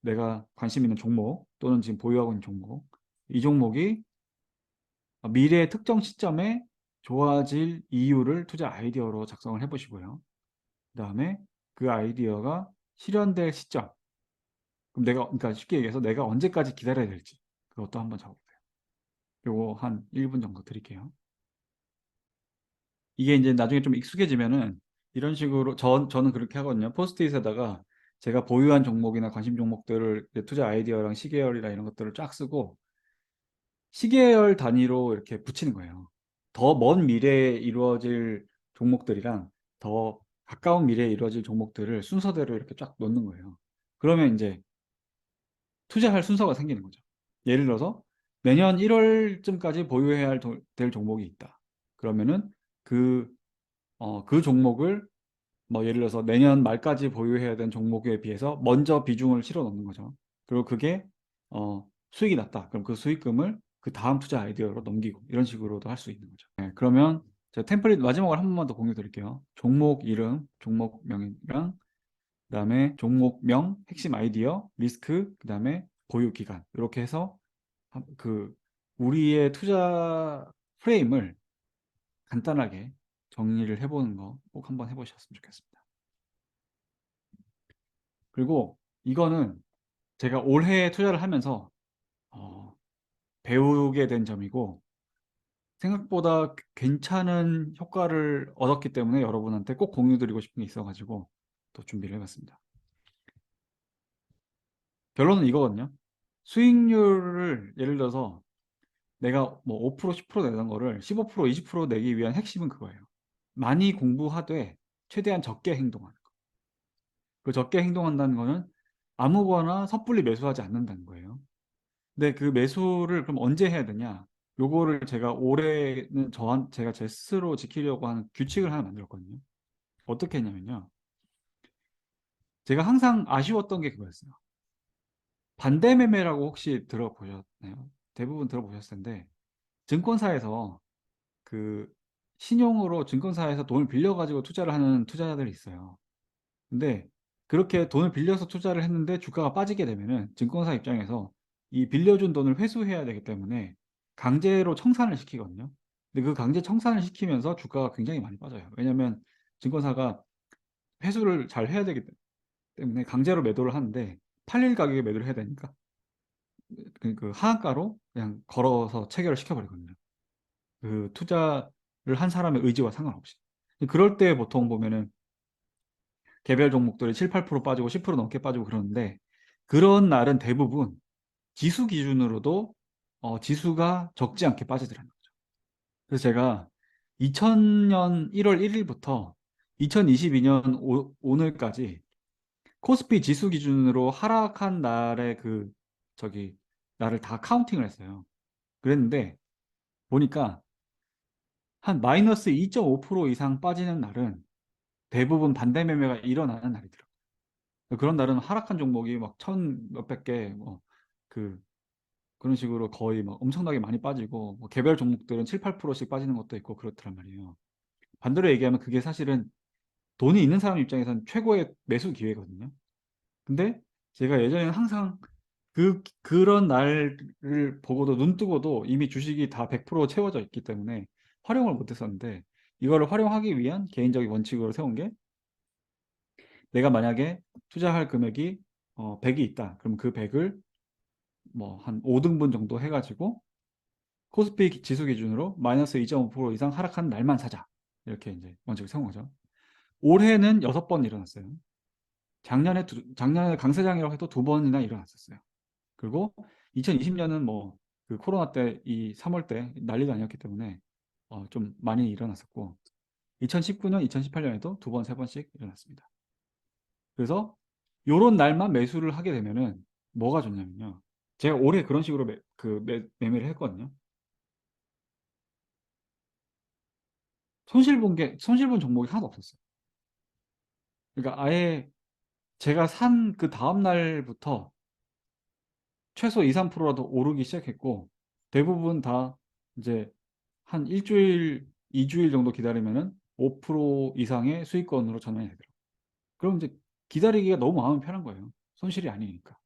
내가 관심 있는 종목 또는 지금 보유하고 있는 종목 이 종목이 미래 특정 시점에 좋아질 이유를 투자 아이디어로 작성을 해보시고요. 그 다음에 그 아이디어가 실현될 시점. 그럼 그러니까 쉽게 얘기해서 내가 언제까지 기다려야 될지 그것도 한번 적어보세요. 요거 한 1분 정도 드릴게요. 이게 이제 나중에 좀 익숙해지면은 이런 식으로 저는 그렇게 하거든요. 포스트잇에다가 제가 보유한 종목이나 관심 종목들을 투자 아이디어랑 시계열이나 이런 것들을 쫙 쓰고 시계열 단위로 이렇게 붙이는 거예요. 더 먼 미래에 이루어질 종목들이랑 더 가까운 미래에 이루어질 종목들을 순서대로 이렇게 쫙 놓는 거예요. 그러면 이제 투자할 순서가 생기는 거죠. 예를 들어서 내년 1월쯤까지 보유해야 될 종목이 있다. 그러면은 그, 그 종목을 뭐 예를 들어서 내년 말까지 보유해야 되는 종목에 비해서 먼저 비중을 실어 넣는 거죠. 그리고 그게 수익이 났다. 그럼 그 수익금을 그 다음 투자 아이디어로 넘기고 이런 식으로도 할 수 있는 거죠. 네, 그러면 제가 템플릿 마지막으로 한 번만 더 공유 드릴게요. 종목 이름, 종목명이랑 그다음에 종목명, 핵심 아이디어, 리스크, 그다음에 보유 기간 이렇게 해서 그 우리의 투자 프레임을 간단하게 정리를 해보는 거 꼭 한번 해보셨으면 좋겠습니다. 그리고 이거는 제가 올해 투자를 하면서 어, 배우게 된 점이고 생각보다 괜찮은 효과를 얻었기 때문에 여러분한테 꼭 공유드리고 싶은 게 있어가지고 또 준비를 해봤습니다. 결론은 이거거든요. 수익률을 예를 들어서 내가 뭐 5%, 10% 내던 거를 15%, 20% 내기 위한 핵심은 그거예요. 많이 공부하되 최대한 적게 행동하는 거. 그 적게 행동한다는 거는 아무거나 섣불리 매수하지 않는다는 거예요. 근데 그 매수를 그럼 언제 해야 되냐? 요거를 제가 올해는 제가 제 스스로 지키려고 하는 규칙을 하나 만들었거든요. 어떻게 했냐면요. 제가 항상 아쉬웠던 게 그거였어요. 반대 매매라고 혹시 들어보셨나요? 대부분 들어보셨을 텐데, 증권사에서 그 신용으로 증권사에서 돈을 빌려가지고 투자를 하는 투자자들이 있어요. 근데 그렇게 돈을 빌려서 투자를 했는데 주가가 빠지게 되면은 증권사 입장에서 이 빌려준 돈을 회수해야 되기 때문에 강제로 청산을 시키거든요. 근데 그 강제 청산을 시키면서 주가가 굉장히 많이 빠져요. 왜냐하면 증권사가 회수를 잘 해야 되기 때문에 강제로 매도를 하는데 팔릴 가격에 매도를 해야 되니까 그 하한가로 그냥 걸어서 체결을 시켜버리거든요. 그 투자를 한 사람의 의지와 상관없이. 그럴 때 보통 보면은 개별 종목들이 7, 8% 빠지고 10% 넘게 빠지고 그러는데 그런 날은 대부분 지수 기준으로도 지수가 적지 않게 빠지더라는 거죠. 그래서 제가 2000년 1월 1일부터 2022년 오늘까지 코스피 지수 기준으로 하락한 날의 저기 날을 다 카운팅을 했어요. 그랬는데 보니까 한 마이너스 2.5% 이상 빠지는 날은 대부분 반대 매매가 일어나는 날이더라고요. 그런 날은 하락한 종목이 막 천 몇백 개, 뭐, 그, 그런 식으로 거의 막 엄청나게 많이 빠지고, 뭐 개별 종목들은 7, 8%씩 빠지는 것도 있고 그렇더란 말이에요. 반대로 얘기하면 그게 사실은 돈이 있는 사람 입장에서는 최고의 매수 기회거든요. 근데 제가 예전에는 항상 그런 날을 보고도 눈 뜨고도 이미 주식이 다 100% 채워져 있기 때문에 활용을 못 했었는데, 이거를 활용하기 위한 개인적인 원칙으로 세운 게 내가 만약에 투자할 금액이 100이 있다. 그럼 그 100을 뭐 한 5등분 정도 해가지고 코스피 지수 기준으로 마이너스 2.5% 이상 하락한 날만 사자. 이렇게 이제 원칙을 세운 거죠. 올해는 6번 일어났어요. 작년에 강세장이라고 해도 2번이나 일어났었어요. 그리고 2020년은 뭐 그 코로나 때 이 3월 때 난리가 아니었기 때문에 좀 많이 일어났었고 2019년, 2018년에도 2번, 3번씩 일어났습니다. 그래서 요런 날만 매수를 하게 되면은 뭐가 좋냐면요. 제가 올해 그런 식으로 매매를 했거든요. 손실 본 종목이 하나도 없었어요. 그러니까 아예 제가 산 그 다음 날부터 최소 2, 3%라도 오르기 시작했고 대부분 다 이제 한 일주일, 2주일 정도 기다리면은 5% 이상의 수익권으로 전환이 되더라고요. 그럼 이제 기다리기가 너무 마음이 편한 거예요. 손실이 아니니까.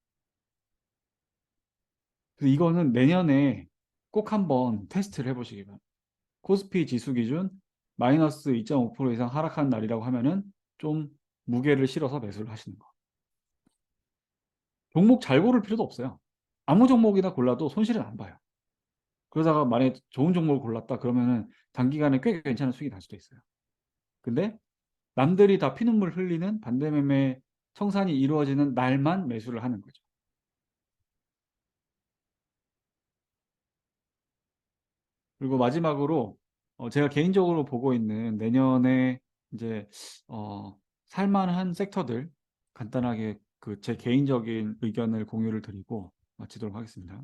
그래서 이거는 내년에 꼭 한번 테스트를 해보시기 바랍니다. 코스피 지수 기준 마이너스 2.5% 이상 하락한 날이라고 하면은 좀 무게를 실어서 매수를 하시는 거. 종목 잘 고를 필요도 없어요. 아무 종목이나 골라도 손실은 안 봐요. 그러다가 만약에 좋은 종목을 골랐다 그러면은 단기간에 꽤 괜찮은 수익이 날 수도 있어요. 근데 남들이 다 피눈물 흘리는 반대매매 청산이 이루어지는 날만 매수를 하는 거죠. 그리고 마지막으로 제가 개인적으로 보고 있는 내년에 이제 살만한 섹터들 간단하게 그 제 개인적인 의견을 공유를 드리고 마치도록 하겠습니다.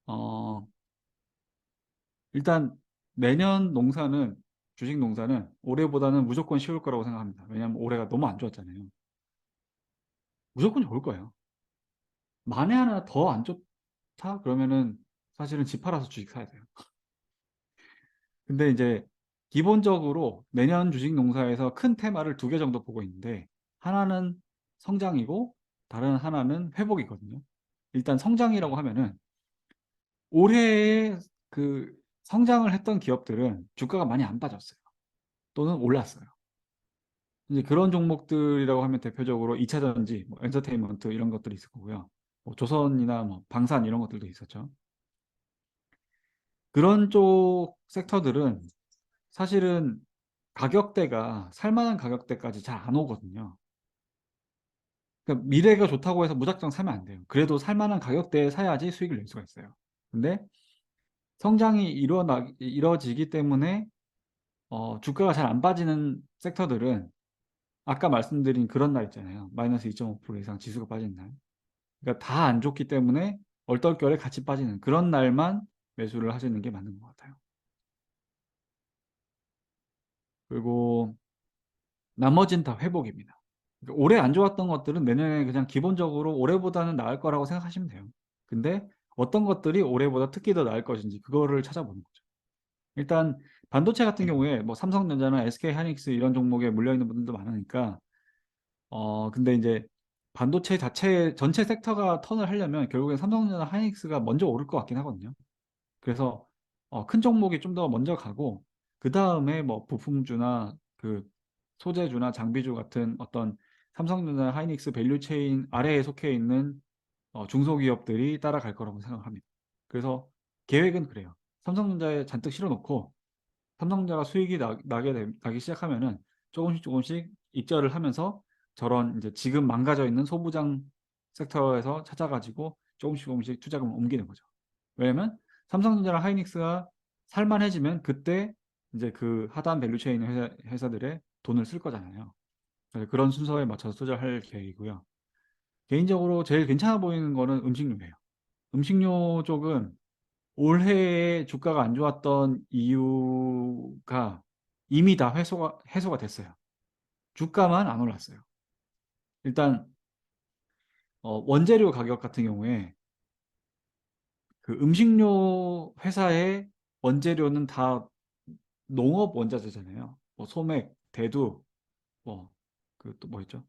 어, 일단 내년 농사는 주식 농사는 올해보다는 무조건 쉬울 거라고 생각합니다. 왜냐하면 올해가 너무 안 좋았잖아요. 무조건 좋을 거예요. 만에 하나 더 안 좋다 그러면은 사실은 집 팔아서 주식 사야 돼요. 근데 이제 기본적으로 내년 주식 농사에서 큰 테마를 2개 정도 보고 있는데 하나는 성장이고 다른 하나는 회복이거든요. 일단 성장이라고 하면은 올해에 그 성장을 했던 기업들은 주가가 많이 안 빠졌어요. 또는 올랐어요. 이제 그런 종목들이라고 하면 대표적으로 2차 전지, 뭐 엔터테인먼트 이런 것들이 있을 거고요. 뭐 조선이나 뭐 방산 이런 것들도 있었죠. 그런 쪽 섹터들은 사실은 가격대가 살만한 가격대까지 잘 안 오거든요. 그러니까 미래가 좋다고 해서 무작정 사면 안 돼요. 그래도 살만한 가격대에 사야지 수익을 낼 수가 있어요. 근데 성장이 이루어지기 때문에 주가가 잘 안 빠지는 섹터들은 아까 말씀드린 그런 날 있잖아요. 마이너스 2.5% 이상 지수가 빠진 날. 그러니까 다 안 좋기 때문에 얼떨결에 같이 빠지는 그런 날만 매수를 하시는 게 맞는 것 같아요. 그리고 나머지는 다 회복입니다. 그러니까 올해 안 좋았던 것들은 내년에 그냥 기본적으로 올해보다는 나을 거라고 생각하시면 돼요. 근데 어떤 것들이 올해보다 특히 더 나을 것인지 그거를 찾아보는 거죠. 일단 반도체 같은 경우에 뭐 삼성전자나 SK 하이닉스 이런 종목에 물려 있는 분들도 많으니까 근데 이제 반도체 자체 전체 섹터가 턴을 하려면 결국엔 삼성전자 하이닉스가 먼저 오를 것 같긴 하거든요. 그래서 큰 종목이 좀 더 먼저 가고 그 다음에 뭐 부품주나 그 소재주나 장비주 같은 어떤 삼성전자 하이닉스 밸류체인 아래에 속해 있는 중소기업들이 따라갈 거라고 생각합니다. 그래서 계획은 그래요. 삼성전자에 잔뜩 실어놓고 삼성전자가 수익이 나기 시작하면은 조금씩 조금씩 입절을 하면서 저런 이제 지금 망가져 있는 소부장 섹터에서 찾아가지고 조금씩 조금씩 투자금을 옮기는 거죠. 왜냐면 삼성전자랑 하이닉스가 살만해지면 그때 이제 그 하단 밸류체인 회사들의 돈을 쓸 거잖아요. 그래서 그런 순서에 맞춰서 투자할 계획이고요. 개인적으로 제일 괜찮아 보이는 거는 음식료예요. 음식료 쪽은 올해에 주가가 안 좋았던 이유가 이미 다 해소가 됐어요. 주가만 안 올랐어요. 일단 원재료 가격 같은 경우에 그 음식료 회사의 원재료는 다 농업 원자재잖아요. 뭐 소맥, 대두, 뭐 그 또 뭐 있죠?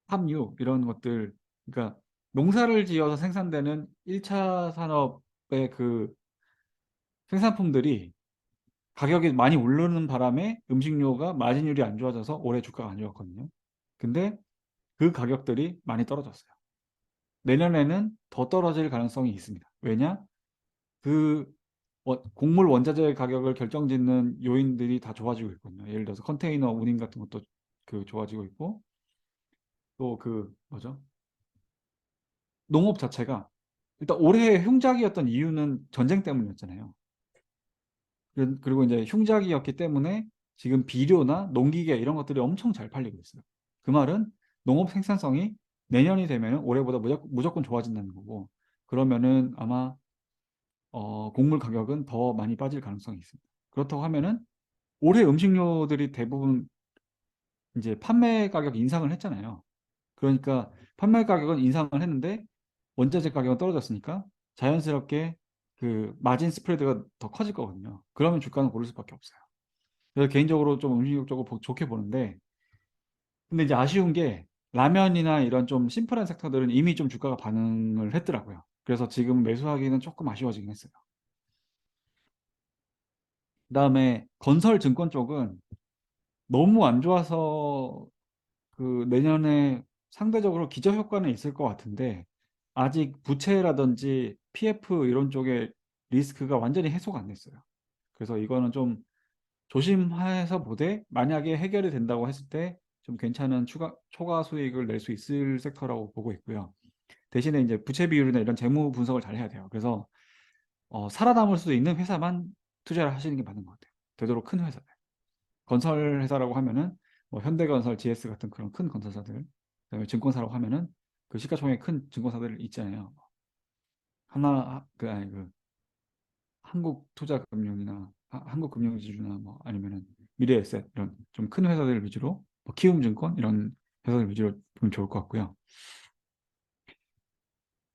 함유 이런 것들. 그러니까 농사를 지어서 생산되는 1차 산업의 그 생산품들이 가격이 많이 오르는 바람에 음식료가 마진율이 안 좋아져서 올해 주가가 안 좋았거든요. 근데 그 가격들이 많이 떨어졌어요. 내년에는 더 떨어질 가능성이 있습니다. 왜냐? 그 곡물 원자재 가격을 결정짓는 요인들이 다 좋아지고 있거든요. 예를 들어서 컨테이너 운임 같은 것도 그 좋아지고 있고 또 그 뭐죠? 농업 자체가 일단 올해 흉작이었던 이유는 전쟁 때문이었잖아요. 그리고 이제 흉작이었기 때문에 지금 비료나 농기계 이런 것들이 엄청 잘 팔리고 있어요. 그 말은 농업 생산성이 내년이 되면 올해보다 무조건 좋아진다는 거고 그러면은 아마 곡물 가격은 더 많이 빠질 가능성이 있습니다. 그렇다고 하면은 올해 음식료들이 대부분 이제 판매 가격 인상을 했잖아요. 그러니까 판매 가격은 인상을 했는데 원자재 가격은 떨어졌으니까 자연스럽게 그 마진 스프레드가 더 커질 거거든요. 그러면 주가는 오를 수밖에 없어요. 그래서 개인적으로 좀 음식료 쪽을 좋게 보는데 근데 이제 아쉬운 게 라면이나 이런 좀 심플한 섹터들은 이미 좀 주가가 반응을 했더라고요. 그래서 지금 매수하기는 조금 아쉬워지긴 했어요. 그다음에 건설 증권 쪽은 너무 안 좋아서 그 내년에 상대적으로 기저효과는 있을 것 같은데 아직 부채라든지 PF 이런 쪽에 리스크가 완전히 해소가 안 됐어요. 그래서 이거는 좀 조심해서 보되 만약에 해결이 된다고 했을 때 좀 괜찮은 초과 수익을 낼 수 있을 섹터라고 보고 있고요. 대신에 이제 부채 비율이나 이런 재무 분석을 잘 해야 돼요. 그래서 살아남을 수 있는 회사만 투자를 하시는 게 맞는 것 같아요. 되도록 큰 회사들. 건설 회사라고 하면은 뭐 현대건설, GS 같은 그런 큰 건설사들. 그다음에 증권사라고 하면은 그 시가총액 큰 증권사들 있잖아요. 하나 그 아니 그 한국투자금융이나 한국금융지주나 뭐 아니면은 미래에셋 이런 좀 큰 회사들 위주로 뭐 키움증권 이런 회사들 위주로 보면 좋을 것 같고요.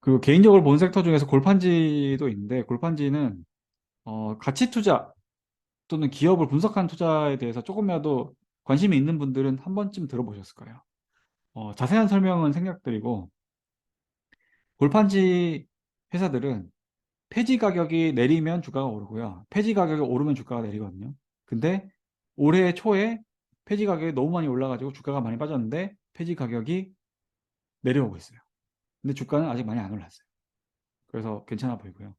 그리고 개인적으로 본 섹터 중에서 골판지도 있는데 골판지는 가치 투자 또는 기업을 분석한 투자에 대해서 조금이라도 관심이 있는 분들은 한 번쯤 들어보셨을 거예요. 자세한 설명은 생략드리고 골판지 회사들은 폐지 가격이 내리면 주가가 오르고요. 폐지 가격이 오르면 주가가 내리거든요. 근데 올해 초에 폐지 가격이 너무 많이 올라가지고 주가가 많이 빠졌는데 폐지 가격이 내려오고 있어요. 근데 주가는 아직 많이 안 올랐어요. 그래서 괜찮아 보이고요.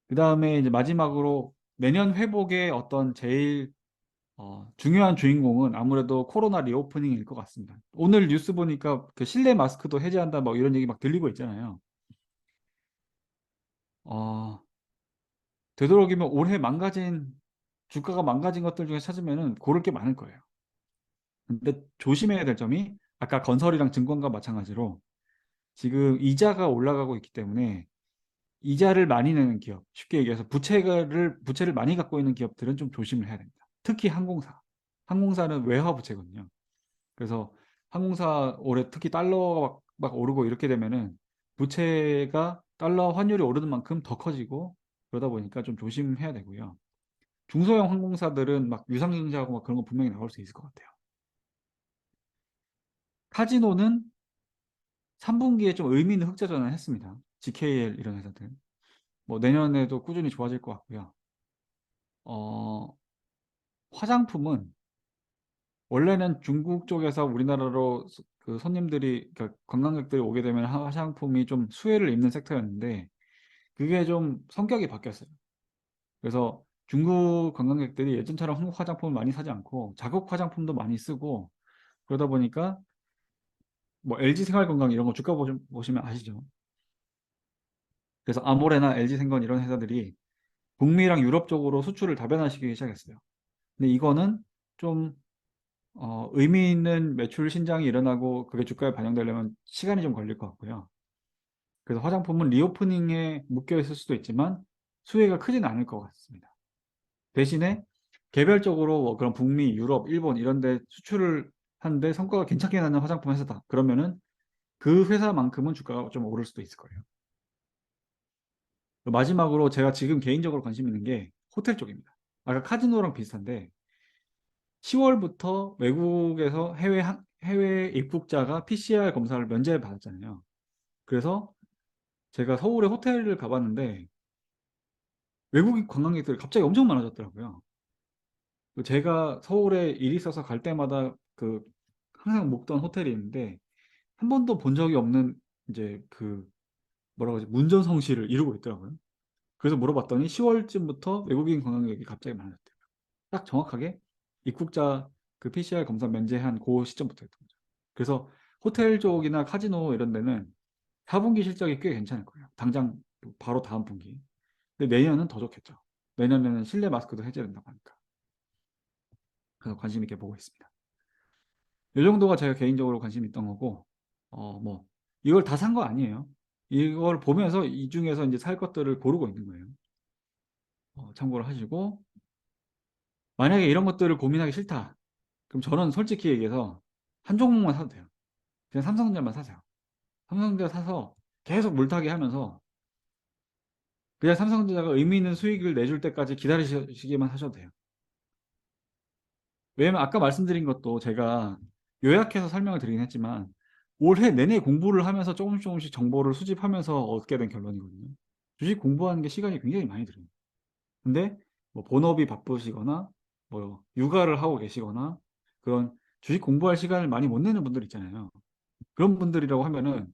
그 다음에 이제 마지막으로 내년 회복의 어떤 제일 중요한 주인공은 아무래도 코로나 리오프닝일 것 같습니다. 오늘 뉴스 보니까 그 실내 마스크도 해제한다 뭐 이런 얘기 막 들리고 있잖아요. 어, 되도록이면 올해 주가가 망가진 것들 중에 찾으면은 고를 게 많을 거예요. 근데 조심해야 될 점이 아까 건설이랑 증권과 마찬가지로 지금 이자가 올라가고 있기 때문에 이자를 많이 내는 기업, 쉽게 얘기해서 부채를 많이 갖고 있는 기업들은 좀 조심을 해야 됩니다. 특히 항공사. 항공사는 외화 부채거든요. 그래서 항공사 올해 특히 달러가 막 오르고 이렇게 되면은 부채가 달러 환율이 오르는 만큼 더 커지고 그러다 보니까 좀 조심해야 되고요. 중소형 항공사들은 막 유상증자하고 막 그런 거 분명히 나올 수 있을 것 같아요. 카지노는 3분기에 좀 의미 있는 흑자 전환을 했습니다. GKL 이런 회사들. 뭐 내년에도 꾸준히 좋아질 것 같고요. 어, 화장품은 원래는 중국 쪽에서 우리나라로 그 손님들이, 그러니까 관광객들이 오게 되면 화장품이 좀 수혜를 입는 섹터였는데 그게 좀 성격이 바뀌었어요. 그래서 중국 관광객들이 예전처럼 한국 화장품을 많이 사지 않고 자국 화장품도 많이 쓰고 그러다 보니까 뭐 LG 생활건강 이런 거 주가 보시면 아시죠? 그래서 아모레나 LG생건 이런 회사들이 북미랑 유럽 쪽으로 수출을 다변화시키기 시작했어요. 근데 이거는 좀 의미 있는 매출 신장이 일어나고 그게 주가에 반영되려면 시간이 좀 걸릴 것 같고요. 그래서 화장품은 리오프닝에 묶여 있을 수도 있지만 수혜가 크지는 않을 것 같습니다. 대신에 개별적으로 뭐 그런 북미, 유럽, 일본 이런 데 수출을 하는데 성과가 괜찮게 나는 화장품 회사다. 그러면은 그 회사만큼은 주가가 좀 오를 수도 있을 거예요. 마지막으로 제가 지금 개인적으로 관심 있는 게 호텔 쪽입니다. 아까 카지노랑 비슷한데 10월부터 외국에서 해외 입국자가 PCR 검사를 면제 받았잖아요. 그래서 제가 서울에 호텔을 가봤는데 외국인 관광객들이 갑자기 엄청 많아졌더라고요. 제가 서울에 일이 있어서 갈 때마다 그 항상 묵던 호텔이 있는데 한 번도 본 적이 없는 이제 그 뭐라고 하지 문전성시를 이루고 있더라고요. 그래서 물어봤더니 10월쯤부터 외국인 관광객이 갑자기 많아졌대요. 딱 정확하게 입국자 그 PCR 검사 면제한 그 시점부터 했던 거죠. 그래서 호텔 쪽이나 카지노 이런 데는 4분기 실적이 꽤 괜찮을 거예요. 당장 바로 다음 분기. 근데 내년은 더 좋겠죠. 내년에는 실내 마스크도 해제된다고 하니까. 그래서 관심 있게 보고 있습니다. 이 정도가 제가 개인적으로 관심 있던 거고, 뭐, 이걸 다 산 거 아니에요. 이걸 보면서 이 중에서 이제 살 것들을 고르고 있는 거예요. 참고를 하시고, 만약에 이런 것들을 고민하기 싫다. 그럼 저는 솔직히 얘기해서 한 종목만 사도 돼요. 그냥 삼성전자만 사세요. 삼성전자 사서 계속 물타기 하면서 그냥 삼성전자가 의미 있는 수익을 내줄 때까지 기다리시기만 하셔도 돼요. 왜냐면 아까 말씀드린 것도 제가 요약해서 설명을 드리긴 했지만 올해 내내 공부를 하면서 조금씩 정보를 수집하면서 얻게 된 결론이거든요. 주식 공부하는 게 시간이 굉장히 많이 들어요. 근데 뭐 본업이 바쁘시거나 뭐 육아를 하고 계시거나 그런 주식 공부할 시간을 많이 못 내는 분들 있잖아요. 그런 분들이라고 하면은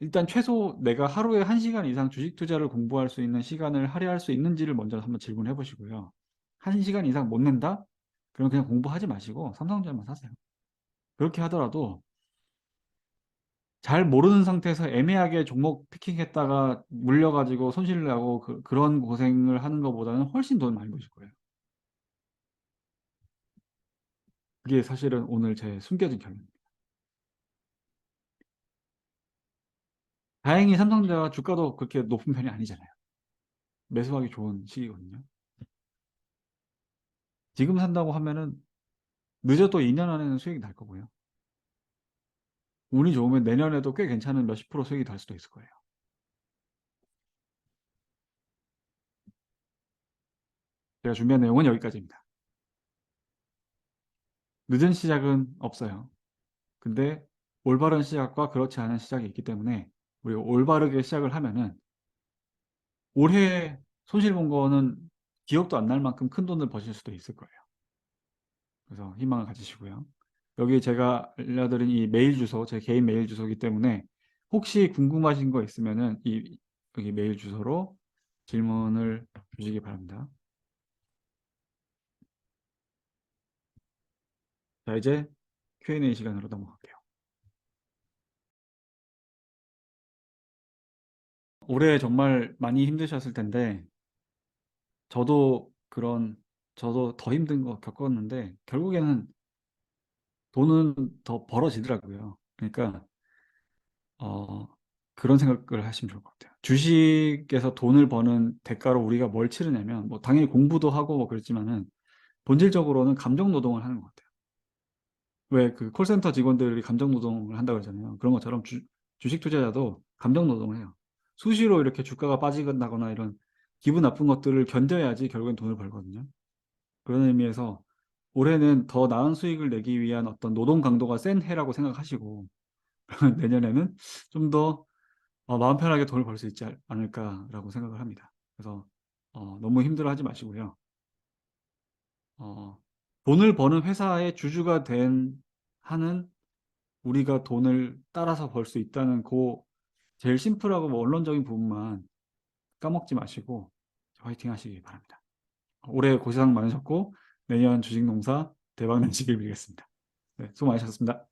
일단 최소 내가 하루에 1시간 이상 주식 투자를 공부할 수 있는 시간을 할애할 수 있는지를 먼저 한번 질문해 보시고요. 1시간 이상 못 낸다? 그럼 그냥 공부하지 마시고 삼성전자만 사세요. 그렇게 하더라도 잘 모르는 상태에서 애매하게 종목 피킹했다가 물려가지고 손실 나고 그런 고생을 하는 것보다는 훨씬 돈 많이 버실 거예요. 그게 사실은 오늘 제 숨겨진 결론입니다. 다행히 삼성전자 주가도 그렇게 높은 편이 아니잖아요. 매수하기 좋은 시기거든요. 지금 산다고 하면은 늦어도 2년 안에는 수익이 날 거고요. 운이 좋으면 내년에도 꽤 괜찮은 몇십 프로 수익이 날 수도 있을 거예요. 제가 준비한 내용은 여기까지입니다. 늦은 시작은 없어요. 근데 올바른 시작과 그렇지 않은 시작이 있기 때문에 우리 올바르게 시작을 하면은 올해 손실 본 거는 기억도 안 날 만큼 큰 돈을 버실 수도 있을 거예요. 그래서 희망을 가지시고요. 여기 제가 알려드린 이 메일 주소, 제 개인 메일 주소이기 때문에 혹시 궁금하신 거 있으면은 여기 메일 주소로 질문을 주시기 바랍니다. 자, 이제 Q&A 시간으로 넘어갈게요. 올해 정말 많이 힘드셨을 텐데, 저도 그런, 저도 더 힘든 거 겪었는데, 결국에는 돈은 더 벌어지더라고요. 그러니까, 어, 그런 생각을 하시면 좋을 것 같아요. 주식에서 돈을 버는 대가로 우리가 뭘 치르냐면, 뭐, 당연히 공부도 하고 뭐 그랬지만은, 본질적으로는 감정 노동을 하는 것 같아요. 왜 그 콜센터 직원들이 감정 노동을 한다고 그러잖아요. 그런 것처럼 주식 투자자도 감정 노동을 해요. 수시로 이렇게 주가가 빠지거나 이런 기분 나쁜 것들을 견뎌야지 결국엔 돈을 벌거든요. 그런 의미에서 올해는 더 나은 수익을 내기 위한 어떤 노동 강도가 센 해라고 생각하시고 내년에는 좀 더 마음 편하게 돈을 벌 수 있지 않을까라고 생각을 합니다. 그래서 너무 힘들어하지 마시고요. 어, 돈을 버는 회사의 주주가 된 한은 우리가 돈을 따라서 벌 수 있다는 그 제일 심플하고 뭐 원론적인 부분만 까먹지 마시고 화이팅 하시기 바랍니다. 올해 고생 많으셨고 내년 주식 농사 대박 나시길 빌겠습니다. 네, 수고 많으셨습니다.